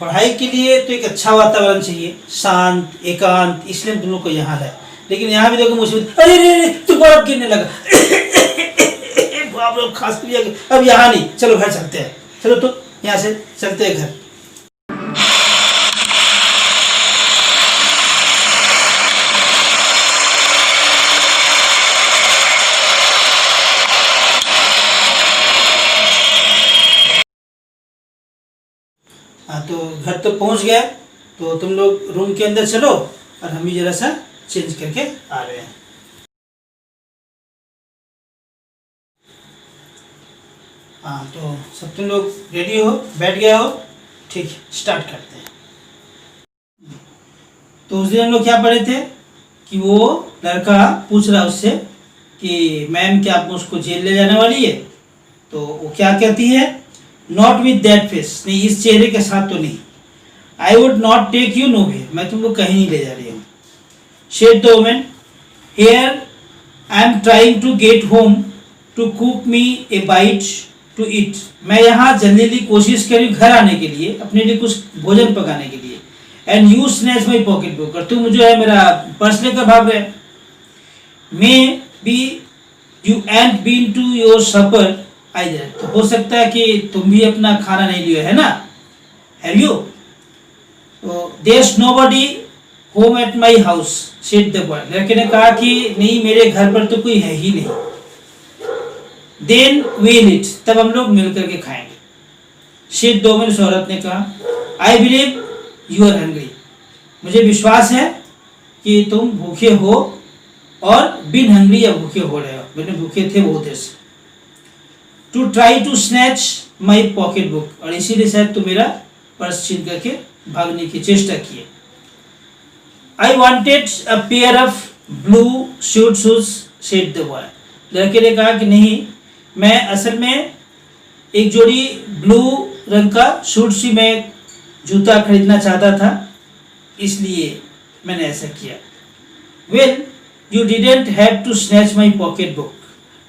पढ़ाई के लिए तो एक अच्छा वातावरण चाहिए, शांत एकांत, इसलिए तुम लोग को यहाँ लाए। लेकिन यहाँ भी देखो मुसीबत, अरे रे रे तू बर्फ गिरने लगा आप लोग खास कर अब यहाँ नहीं, चलो घर चलते हैं, चलो तो यहाँ से चलते हैं घर। हाँ तो घर तो पहुँच गया, तो तुम लोग रूम के अंदर चलो और हम भी जरा सा चेंज करके आ रहे हैं। हाँ तो सब तुम लोग रेडी हो, बैठ गए हो, ठीक है स्टार्ट करते हैं। तो उस दिन हम लोग क्या पढ़े थे कि वो लड़का पूछ रहा उससे कि मैम क्या आप उसको जेल ले जाने वाली है, तो वो क्या कहती है, नॉट विथ दैट फेस, नहीं इस चेहरे के साथ तो नहीं, I would not take you no way, मैं तुमको कहीं नहीं ले जा रही हूँ। Said the woman, here I am trying to get home to cook me a bite to eat, मैं यहाँ जल्दी जल्दी कोशिश कर रही हूँ घर आने के लिए, अपने लिए कुछ भोजन पकाने के लिए। And you snatch my pocket book, और तुम जो है मेरा पर्स लेकर भाग गए। Maybe you ain't been to your supper either, तो हो सकता है कि तुम भी अपना खाना नहीं लियो है ना, हैव यू? तो there's nobody home at my house said the boy, लड़के ने कहा कि नहीं मेरे घर पर तो कोई है ही नहीं। देन वील इट, तब हम लोग मिल करके खाएंगे। सेड द वुमन, उस औरत ने कहा, I believe you are hungry, मुझे विश्वास है कि तुम भूखे हो और बिन हंग्री या भूखे हो रहे हो, मैंने भूखे थे बहुत देर से। To try to snatch my pocket book, और इसीलिए शायद तुम मेरा पर्स छीन करके भागने की चेष्टा की है। I wanted a pair of blue shoot shoes said the boy, लड़के ने कहा कि नहीं मैं असल में एक जोड़ी ब्लू रंग का शूट सी मैं जूता खरीदना चाहता था, इसलिए मैंने ऐसा किया। Well you didn't have to snatch my pocket book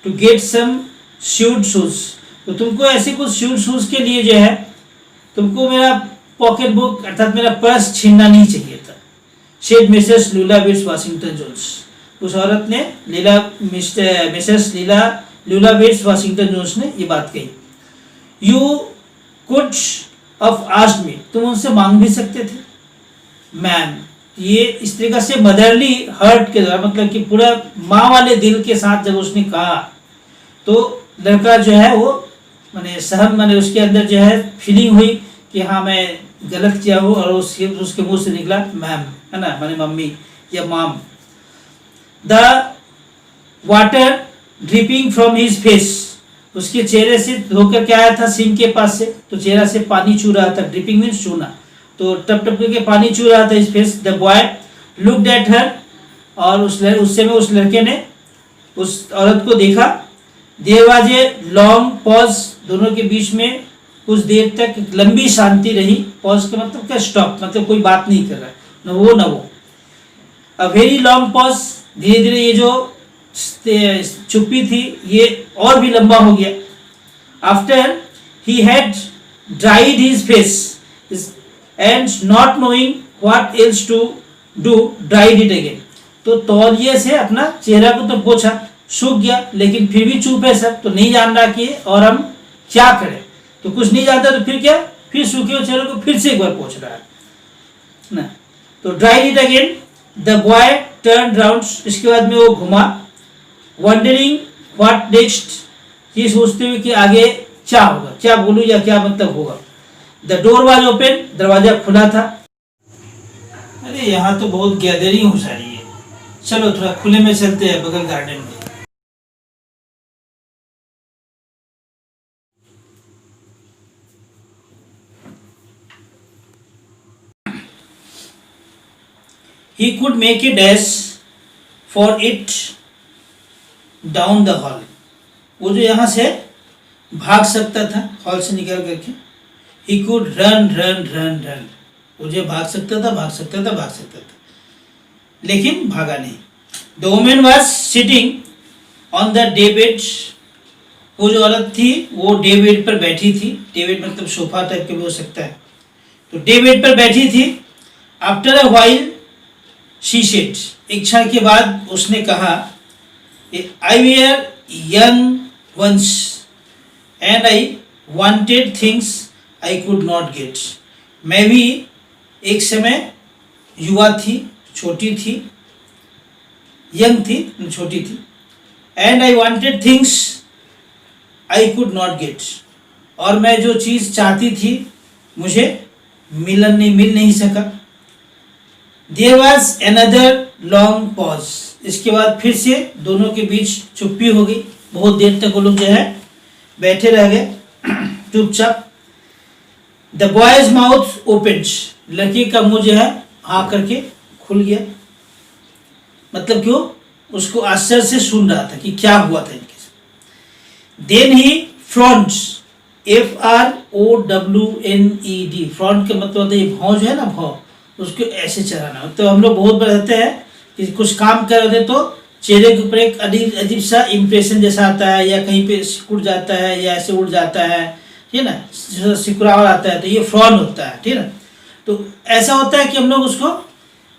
to get some suede shoes, तो तुमको ऐसे कुछ शूट शूज के लिए जो है तुमको मेरा पॉकेट बुक अर्थात मेरा पर्स छीनना नहीं चाहिए था। शेड मिसेस लूला बिट्स वाशिंगटन जोन्स, उस औरत ने मिसेस लूला बिट्स वाशिंगटन जोन्स ने ये बात कही। You could of asked me, तुम उनसे मांग भी सकते थे। मैम, ये इस तरीका से मदरली हर्ट के द्वारा, मतलब कि पूरा माँ वाले दिल के साथ जब उसने कहा तो लड़का जो है वो मैंने उसके अंदर जो है फीलिंग हुई कि हाँ मैं गलत किया हूँ, और उसके मुंह से निकला मैम, है ना, मैंने मम्मी या माम। The water dripping from his face, उसके चेहरे से धोकर के आया था सिंक के पास से, तो चेहरा से पानी चू रहा था, ड्रिपिंग मीन्स चूना, तो टप टप करके पानी चू रहा था इस face. The boy looked at her, और उस लड़के ने उस औरत को देखा। There was a long pause, दोनों के बीच में कुछ देर तक लंबी शांति रही। पॉज का मतलब क्या, स्टॉप, मतलब कोई बात नहीं कर रहा, न वो न वो। अ वेरी लॉन्ग पॉज, धीरे धीरे ये जो चुप्पी थी ये और भी लंबा हो गया। After he had dried his face and not knowing what else to do dried it again, तो तौलिए से अपना चेहरा को तो पोछा, सूख गया, लेकिन फिर भी चुप है सब, तो नहीं जान रहा कि और हम क्या करें, तो कुछ नहीं जानता तो फिर क्या, फिर सूखे हुए चेहरे को फिर से एक बार पोछ रहा है ना, तो dried it again. The boy turn round, इसके बाद में वो घुमा। वंडरिंग व्हाट नेक्स्ट, ये सोचते हुए कि आगे क्या होगा, क्या बोलूं या क्या मतलब होगा। द डोर वाज ओपन, दरवाजा खुला था। अरे यहाँ तो बहुत गैदरिंग हो जा रही है, चलो थोड़ा खुले में चलते हैं बगल गार्डन में। He could make a dash for it down the hall, वो जो यहाँ से भाग सकता था हॉल से निकल करके। He could run, वो जो भाग सकता था, लेकिन भागा नहीं। The woman was sitting on the day bed, वो जो औरत थी वो डे बेड पर बैठी थी। डे बेड मतलब सोफा टाइप के भी हो सकता है। तो डे बेड पर बैठी थी। After a while she said, एक क्षण के बाद उसने कहा, I were young once and I wanted things I could not get. मैं भी एक समय युवा थी, छोटी थी, यंग थी, छोटी थी। And I wanted things I could not gate, और मैं जो चीज़ चाहती थी मुझे मिल नहीं सका। There was another long pause, इसके बाद फिर से दोनों के बीच चुप्पी हो गई। बहुत देर तक वो लोग जो है बैठे रह गए चुपचाप। द बॉयज माउथ ओपन्ड, लड़के का मुंह जो है हाँ करके खुल गया। मतलब क्यों, उसको आश्चर्य से सुन रहा था कि क्या हुआ था इनके साथ। Then he frowned, FROWNED, frowned का मतलब ये भाव जो है ना, भाव, उसको ऐसे चढ़ाना। तो हम लोग बहुत बार रहते हैं कि कुछ काम कर रहे थे तो चेहरे के ऊपर एक अजीब सा इंप्रेशन जैसा आता है, या कहीं पे सिकुड़ जाता है, या ऐसे उड़ जाता है, ठीक है ना, सिकुड़ाव आता है, तो ये फ्रॉन होता है, ठीक है ना। तो ऐसा होता है कि हम लोग उसको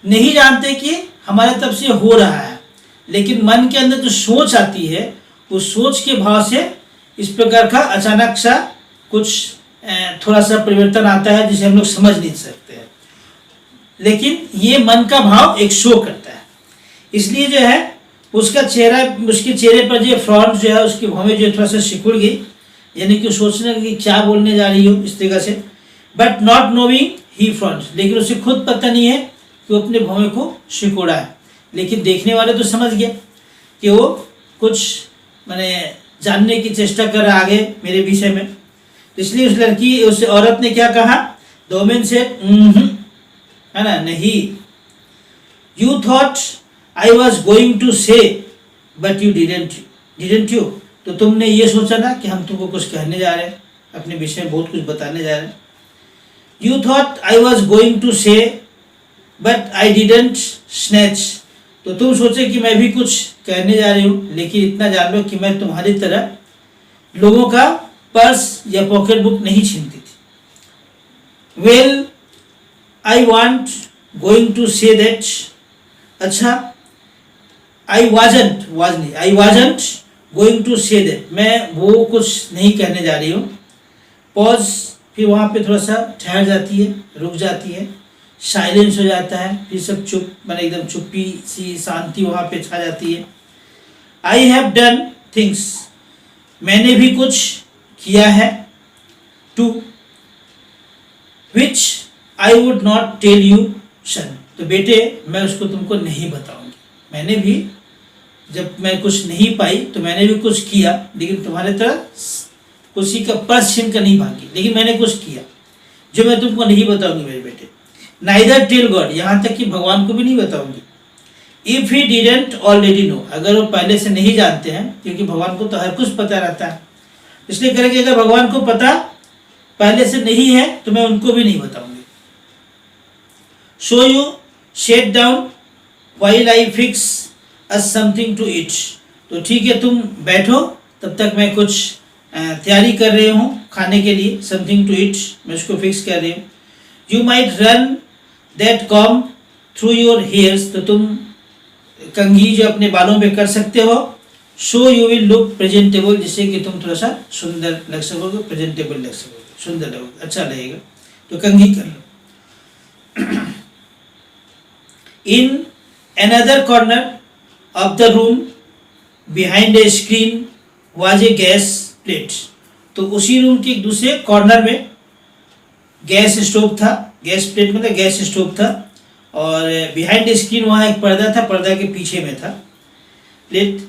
नहीं जानते कि हमारे तरफ से हो रहा है, लेकिन मन के अंदर जो सोच आती है, उस सोच के भाव से इस प्रकार का अचानक सा कुछ थोड़ा सा परिवर्तन आता है जिसे हम लोग समझ नहीं सकते हैं, लेकिन ये मन का भाव एक शो करता है। इसलिए जो है उसका चेहरा, उसके चेहरे पर जो फ्रॉन्ट जो है, उसकी भौहें जो थोड़ा सा सिकुड़ गई, यानी कि सोचने की क्या बोलने जा रही हो इस तरीके से। बट नॉट नोविंग ही फ्रॉन्ट, लेकिन उसे खुद पता नहीं है कि वो अपने भौहें को सिकुड़ा है, लेकिन देखने वाले तो समझ गए कि वो कुछ मैंने जानने की चेष्टा कर रहा आगे मेरे विषय में। इसलिए उस लड़की, उस औरत ने क्या कहा, दोमेन से, है ना, नहीं। You thought I was going to say but you didn't you, तो तुमने ये सोचा ना कि हम तुमको कुछ कहने जा रहे हैं, अपने विषय में बहुत कुछ बताने जा रहे हैं। You thought I was going to say but I didn't snatch, तो तुम सोचे कि मैं भी कुछ कहने जा रही हूँ, लेकिन इतना जान लो कि मैं तुम्हारी तरह लोगों का पर्स या पॉकेट बुक नहीं छीनती थी। Well I want going to say that, अच्छा, I wasn't going to say that, मैं वो कुछ नहीं कहने जा रही हूँ। पॉज, फिर वहाँ पे थोड़ा सा ठहर जाती है, रुक जाती है, साइलेंस हो जाता है, फिर सब चुप, मैंने एकदम चुप्पी सी, शांति वहाँ पे छा जाती है। आई हैव डन थिंग्स, मैंने भी कुछ किया है। To which I would not tell you son, तो बेटे मैं उसको तुमको नहीं बताऊंगी। मैंने भी, जब मैं कुछ नहीं पाई तो मैंने भी कुछ किया, लेकिन तुम्हारे तरह किसी का पर्स छीन कर नहीं भागी, लेकिन मैंने कुछ किया जो मैं तुमको नहीं बताऊंगी मेरे बेटे। नाइदर टेल गॉड, यहाँ तक कि भगवान को भी नहीं बताऊंगी। If he didn't already know, अगर वो पहले से नहीं जानते हैं, क्योंकि भगवान को तो हर कुछ पता रहता है, इसलिए करेंगे अगर भगवान को पता पहले से नहीं है तो मैं उनको भी नहीं बताऊंगी। So you set down while I fix us something to eat, तो ठीक है तुम बैठो, तब तक मैं कुछ तैयारी कर रही हूँ खाने के लिए। समथिंग टू ईट, मैं उसको फिक्स कर रही हूँ। You might run that com through your hairs, तो तुम कंघी जो अपने बालों पे कर सकते हो। So you will look presentable, जिससे कि तुम थोड़ा सा सुंदर लग सकोगे, प्रेजेंटेबल लग सकोगे, सुंदर लगोगे, अच्छा लगेगा, तो कंघी कर लो। In another corner of the room behind a screen was a gas plate, तो उसी रूम के एक दूसरे कॉर्नर में गैस स्टोव था। गैस प्लेट मतलब गैस स्टोव था, और बिहाइंड स्क्रीन वहाँ एक पर्दा था, पर्दा के पीछे में था plate.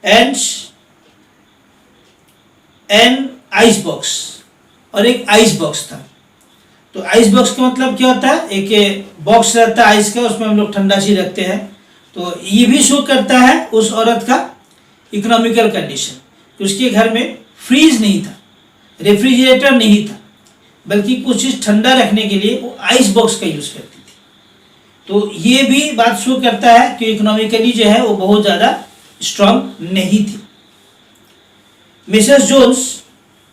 And an ice box, और एक आइस बॉक्स था। तो आइस बॉक्स का मतलब क्या होता है, एक बॉक्स रहता है आइस का, उसमें हम लोग ठंडा चीज रखते हैं। तो ये भी शो करता है उस औरत का इकोनॉमिकल कंडीशन, कि उसके घर में फ्रीज नहीं था, रेफ्रिजरेटर नहीं था, बल्कि कुछ चीज़ ठंडा रखने के लिए वो आइस बॉक्स का यूज़ करती थी। तो ये भी बात शो करता है कि इकोनॉमिकली जो है वो बहुत ज़्यादा स्ट्रांग नहीं थी। Mrs Jones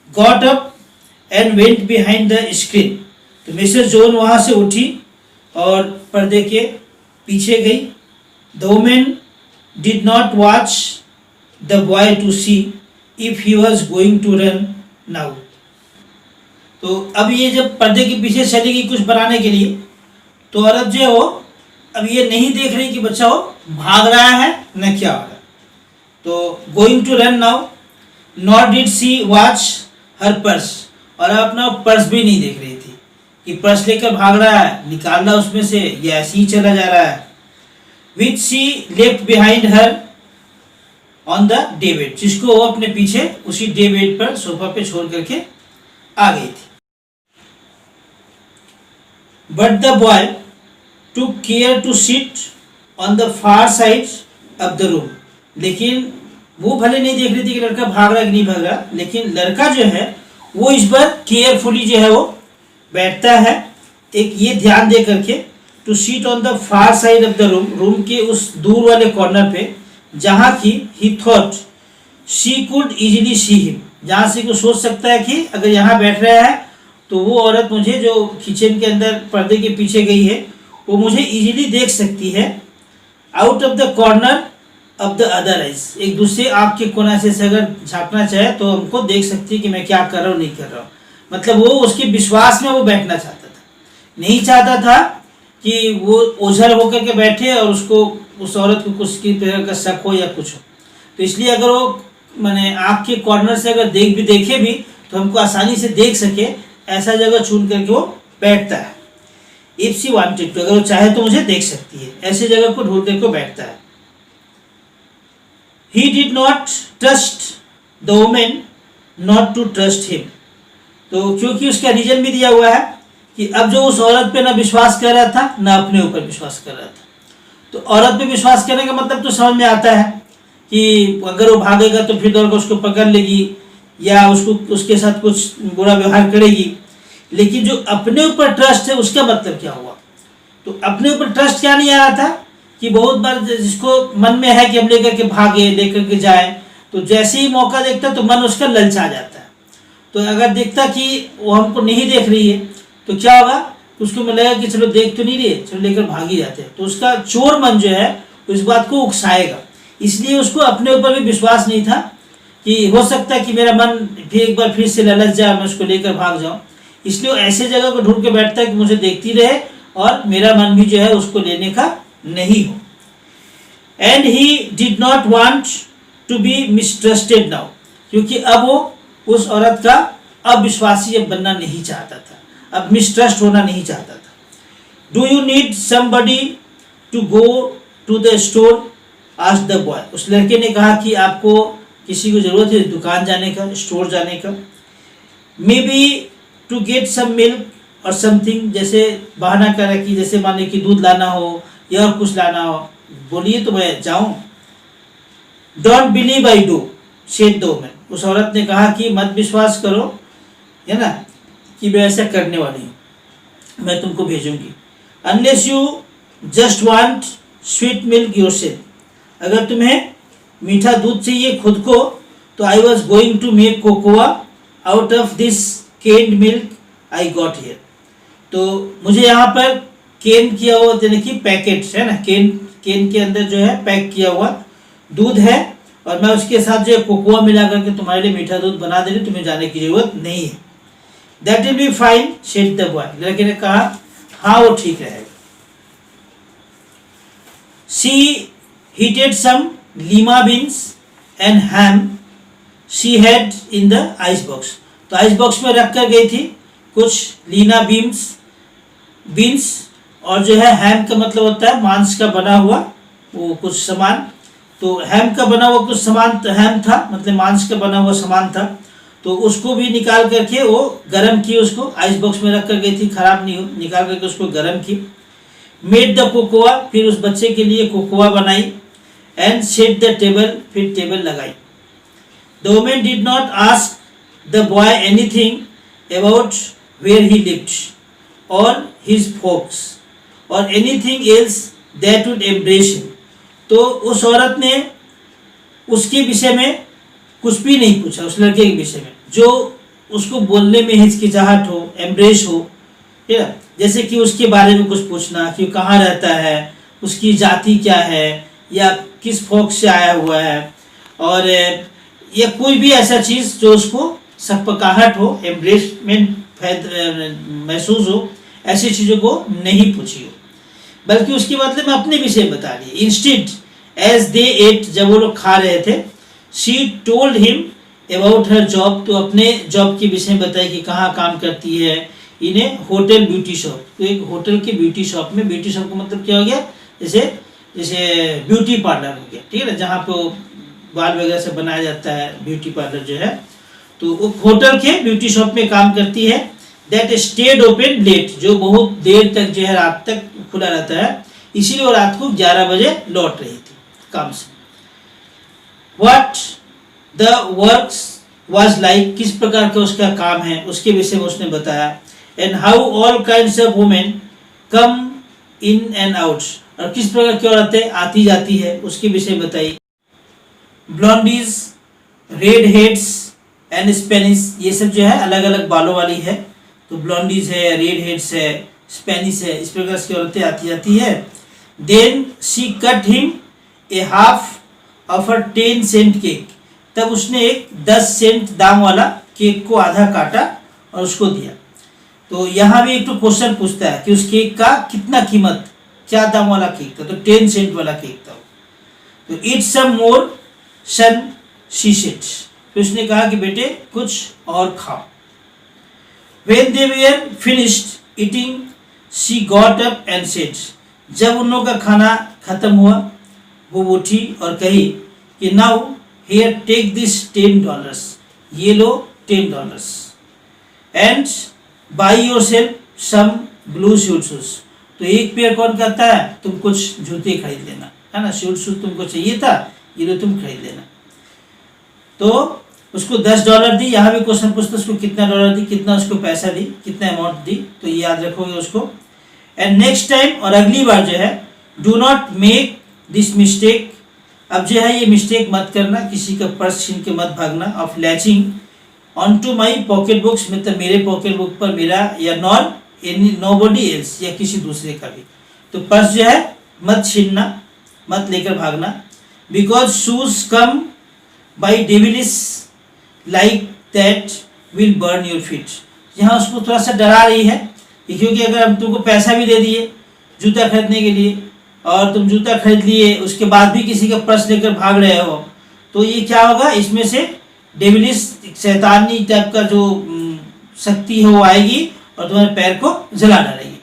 got up and went behind the screen, तो मिसेस जोन वहाँ से उठी और पर्दे के पीछे गई। The woman did not watch the boy to see if he was going to run now. तो अब ये जब पर्दे के पीछे चलेगी कुछ बनाने के लिए, तो औरत जो है वो अब ये नहीं देख रही कि बच्चा वो भाग रहा है न क्या हो रहा है। तो going to run now, not did see watch her purse, और अपना पर्स भी नहीं देख रही थी कि पर्स लेकर भाग रहा है, निकाल रहा उसमें से, या ऐसे ही चला जा रहा है। Which she left behind her on the day bed, जिसको वो अपने पीछे उसी डे बेड पर सोफा पे छोड़ करके आ गई थी। But the boy took care to sit on the far side of the room, लेकिन वो भले नहीं देख रही थी कि लड़का भाग रहा है कि नहीं भाग रहा, लेकिन लड़का जो है वो इस पर केयरफुली जो है वो बैठता है, एक ये ध्यान दे करके, to sit on the far side of the room, room के उस दूर वाले कॉर्नर पे, जहाँ की he thought she could easily see him, जहाँ से को सोच सकता है कि अगर यहाँ बैठ रहा है तो वो औरत मुझे, जो किचन के अंदर पर्दे के पीछे गई है, वो मुझे इजीली देख सकती है। Out of the corner of the other eyes, एक दूसरे आँख के कोना से अगर झांकना चाहे तो हमको देख सकती है कि मैं क्या कर रहा हूँ नहीं कर रहा हूँ। मतलब वो उसके विश्वास में वो बैठना चाहता था, नहीं चाहता था कि वो ओझल होकर के बैठे और उसको, उस औरत को कुछ की तरह का शक हो या कुछ हो। तो इसलिए अगर वो मैंने आँख के कॉर्नर से अगर देखे भी तो हमको आसानी से देख सके, ऐसा जगह चुन करके वो बैठता है। इफ शी वांटेड टू, अगर वो चाहे तो मुझे देख सकती है, ऐसी जगह को ढूंढ करके बैठता है। He did not trust the woman not to trust him, तो क्योंकि उसका रीजन भी दिया हुआ है कि अब जो उस औरत पे ना विश्वास कर रहा था ना अपने ऊपर विश्वास कर रहा था। तो औरत पे विश्वास करने का मतलब तो समझ में आता है कि अगर वो भागेगा तो फिर दौड़ कर उसको पकड़ लेगी या उसको उसके साथ कुछ बुरा व्यवहार करेगी, लेकिन जो अपने ऊपर ट्रस्ट है उसका मतलब क्या हुआ। तो अपने ऊपर ट्रस्ट क्या नहीं आ रहा था कि बहुत बार जिसको मन में है कि हम लेकर के भागे, लेकर के जाए, तो जैसे ही मौका देखता तो मन उसका ललचा जाता है। तो अगर देखता कि वो हमको नहीं देख रही है तो क्या होगा, उसको मिलेगा कि चलो देख तो नहीं रही है, चलो लेकर भाग ही जाते हैं। तो उसका चोर मन जो है इस बात को उकसाएगा, इसलिए उसको अपने ऊपर भी विश्वास नहीं था कि हो सकता है कि मेरा मन फिर एक बार फिर से ललच जाए, मैं उसको लेकर भाग जाऊँ। इसलिए वो ऐसे जगह को ढूंढ के बैठता है कि मुझे देखती रहे और मेरा मन भी जो है उसको लेने का नहीं हो। And he did not want to be mistrusted now, क्योंकि अब वो उस औरत का अविश्वासी अब बनना नहीं चाहता था, अब मिसट्रस्ट होना नहीं चाहता था। Do you need somebody to go to the store, asked the boy, उस लड़के ने कहा कि आपको किसी को जरूरत है दुकान जाने का, स्टोर जाने का। Maybe to get some milk or something, जैसे बहाना कर कि जैसे माने कि दूध लाना हो या और कुछ लाना हो, बोलिए तो मैं जाऊं। Don't believe I do, said the woman, उस औरत ने कहा कि मत विश्वास करो, है ना, कि मैं ऐसा करने वाली हूँ, मैं तुमको भेजूंगी। Unless you just want sweet milk yourself, अगर तुम्हें मीठा दूध चाहिए खुद को, तो I was going to make cocoa out of this canned milk I got here, तो मुझे यहाँ पर केन किया हुआ यानी कि पैकेट है ना, केन के अंदर जो है पैक किया हुआ दूध है और मैं उसके साथ जो है कोकोआ मिला करके तुम्हारे लिए मीठा दूध बना दे रही, तुम्हें जाने की जरूरत नहीं है। That will be fine, said the boy, लड़के ने कहा हाँ वो ठीक रहेगा। She heated some lima beans and ham she had in the ice box, तो आइस बॉक्स में रख कर गई थी कुछ लीना बीन्स और जो है हैम का मतलब होता है मांस का बना हुआ वो कुछ सामान, तो हैम का बना हुआ कुछ सामान, हैम था मतलब मांस का बना हुआ सामान था, तो उसको भी निकाल करके वो गरम की, उसको आइस बॉक्स में रख कर गई थी, खराब नहीं हो, निकाल करके उसको गरम की। मेड द कोकोआ, फिर उस बच्चे के लिए कोकोआ बनाई। एंड सेट द टेबल, फिर टेबल लगाई। The woman did not ask the boy anything about where he lived or his folks or anything else that would embarrass him, तो उस औरत ने उसके विषय में कुछ भी नहीं पूछा, उस लड़के के विषय में जो उसको बोलने में हिचकिचाहट हो, एम्ब्रेस हो, ठीक है। जैसे कि उसके बारे में कुछ पूछना कि वो कहाँ रहता है, उसकी जाति क्या है, या किस फोक से आया हुआ है, और या कोई भी ऐसा चीज़ जो उसको सकपकाहट हो, एम्ब्रेसमेंट महसूस हो, ऐसी चीज़ों को नहीं पूछी हो, बल्कि उसके बदले में अपने विषय बता रही है। इंस्टेड एज दे एट, जब वो लोग खा रहे थे, she told him about her job, तो अपने जॉब के विषय में बताई कि कहाँ काम करती है, इन्हें होटल ब्यूटी शॉप, तो एक होटल के ब्यूटी शॉप में, ब्यूटी शॉप का मतलब क्या हो गया, जैसे जैसे ब्यूटी पार्लर हो गया, ठीक है ना, जहाँ पे बाल वगैरह से बनाया जाता है, ब्यूटी पार्लर जो है, तो वो होटल के ब्यूटी शॉप में काम करती है। दैट स्टेड ओपन लेट, जो बहुत देर तक जो है रात तक खुला रहता है, इसीलिए वो रात को 11 बजे लौट रही थी काम से। What the works was like, किस प्रकार का उसका काम है उसके विषय में उसने बताया। And how all kinds of women come in and out, और किस प्रकार की औरतें आती जाती है उसके विषय में बताई। ब्लॉन्डीज, रेड हेड्स एंड स्पेनिश, ये सब जो है अलग अलग बालों वाली है, तो ब्लॉन्डीज है, रेड हेड्स है, स्पेनिश है, इस प्रकार की औरतें आती जाती है। Then she cut him a half of a 10 cent cake, तब उसने एक 10 सेंट दाम वाला केक को आधा काटा और उसको दिया। तो यहाँ भी एक तो क्वेश्चन पूछता है कि उस केक का कितना कीमत, क्या दाम वाला केक था, तो 10 सेंट वाला केक था। तो eat some more son, she said, फिर उसने कहा कि बेटे कुछ और खाओ। When they were finished eating, she got up and said, जब उन लोगों का खाना खत्म हुआ, वो उठी और कही कि now here take this $10, ये लो $10, and buy yourself some blue shoes, तो एक पेयर कौन कहता है, तुम कुछ जूते खरीद लेना, है ना, शूज तुमको चाहिए था, ये लो तुम खरीद लेना। तो उसको $10 दी। यहाँ भी क्वेश्चन पूछते उसको कितना डॉलर दी, कितना उसको पैसा दी, कितना अमाउंट दी, तो ये याद रखोगे उसको। एंड नेक्स्ट टाइम, और अगली बार जो है, do not make this mistake, अब जो है ये मिस्टेक मत करना, किसी का पर्स छीन के मत भागना, off latching on to my pocket books, मतलब मेरे पॉकेट बुक पर मेरा, या नॉर एनी नोबडी एल्स, या किसी दूसरे का भी, तो पर्स जो है मत छीनना, मत लेकर भागना। Because shoes come by devilish like that will burn your feet, यहाँ उसको थोड़ा सा डरा रही है कि क्योंकि अगर हम तुमको पैसा भी दे दिए जूता खरीदने के लिए, और तुम जूता खरीद लिए उसके बाद भी किसी का पर्स लेकर भाग रहे हो, तो ये क्या होगा, इसमें से डेविलिस शैतानी टाइप का जो शक्ति है वो आएगी और तुम्हारे पैर को जला डालेगी,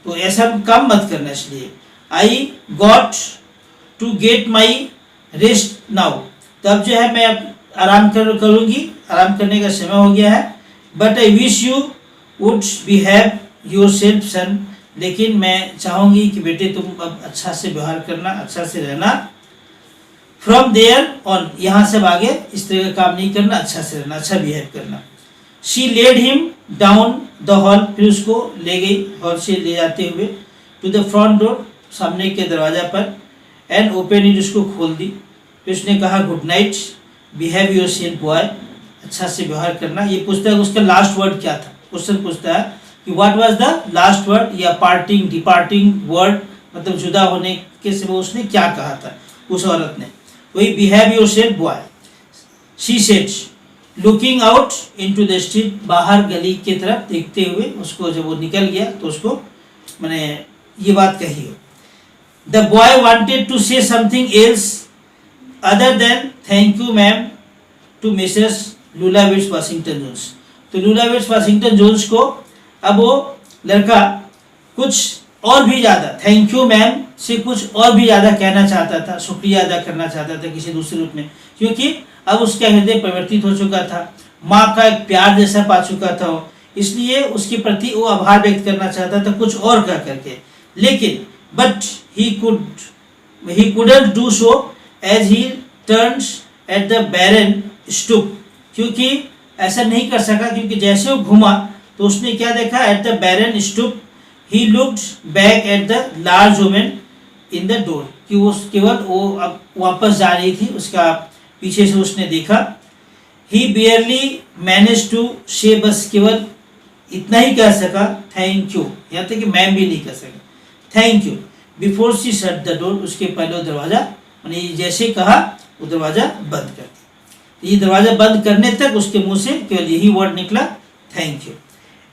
तो ऐसा काम मत करना। इसलिए I got to get my rest now, तब जो है मैं आराम करूँगी, आराम करने का समय हो गया है। But I wish you would behave yourself son, लेकिन मैं चाहूँगी कि बेटे तुम अब अच्छा से व्यवहार करना, अच्छा से रहना। फ्रॉम देयर ऑन, यहाँ से आगे इस तरह का काम नहीं करना, अच्छा से रहना, अच्छा बिहेव करना। She led him down the hall, फिर उसको ले गई हॉल से ले जाते हुए, टू द फ्रंट डोर, सामने के दरवाजा पर, एंड ओपन इट, उसको खोल दी। फिर उसने कहा good night, behave your self boy, अच्छा से व्यवहार करना। ये पूछता है उसका लास्ट वर्ड क्या था, क्वेश्चन पूछता है कि what was the last word, या पार्टिंग डिपार्टिंग वर्ड, मतलब जुदा होने के समय उसने क्या कहा था उस औरत ने, वही behave your self boy. She said looking out into the street, बाहर गली की तरफ देखते हुए, उसको जब वो निकल गया तो उसको मैंने ये बात कही हो। The boy wanted to say something else other than thank you ma'am to Mrs Luella Bates Washington Jones, तो लुलाविट्स वाशिंगटन जोन्स को अब वो लड़का कुछ और भी ज़्यादा थैंक यू मैम से कुछ और भी ज़्यादा कहना चाहता था, शुक्रिया अदा करना चाहता था किसी दूसरे रूप में, क्योंकि अब उसका हृदय परिवर्तित हो चुका था, माँ का एक प्यार जैसा पा चुका था वो, इसलिए उसके प्रति वो आभार व्यक्त करना चाहता था कुछ और कह करके। लेकिन but he couldn't do so as he turns at the barren stoop, क्योंकि ऐसा नहीं कर सका, क्योंकि जैसे वो घुमा तो उसने क्या देखा, at the barren stoop he looked back at the large woman in the door, कि वो केवल वो अब वापस जा रही थी, उसका पीछे से उसने देखा। ही बियरली मैनेज टू से, बस केवल इतना ही कह सका, थैंक यू। यहाँ तक कि मैम भी नहीं कह सका, thank you. Before she shut the door, उसके पहले वो दरवाजा, यानी जैसे कहा वो दरवाजा बंद कर। ये दरवाजा बंद करने तक उसके मुंह से केवल यही वर्ड निकला, thank you.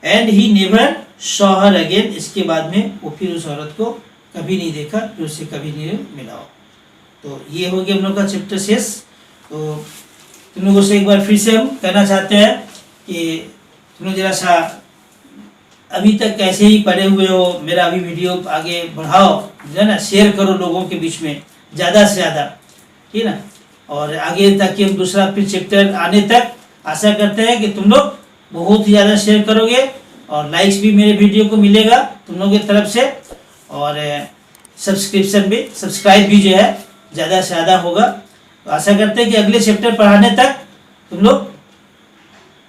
And he never saw her again, इसके बाद में वो फिर उस औरत को कभी नहीं देखा, फिर उससे कभी नहीं मिला हो। तो ये हो गया हम लोग का चैप्टर शेष। तो तुम लोगों से एक बार फिर से हम कहना चाहते हैं कि तुम लोग जरा सा अभी तक कैसे ही पढ़े हुए हो, मेरा अभी वीडियो आगे बढ़ाओ, है ना, शेयर करो लोगों के बीच में ज़्यादा से ज़्यादा, ठीक है ना। और आगे ताकि हम दूसरा फिर चैप्टर आने तक आशा करते हैं कि तुम लोग बहुत ही ज़्यादा शेयर करोगे और लाइक्स भी मेरे वीडियो को मिलेगा तुम लोगों की तरफ से, और सब्सक्राइब भी जो है ज़्यादा से ज़्यादा होगा। तो आशा करते हैं कि अगले चैप्टर पढ़ाने तक तुम लोग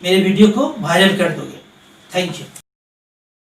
मेरे वीडियो को वायरल कर दोगे। Thank you.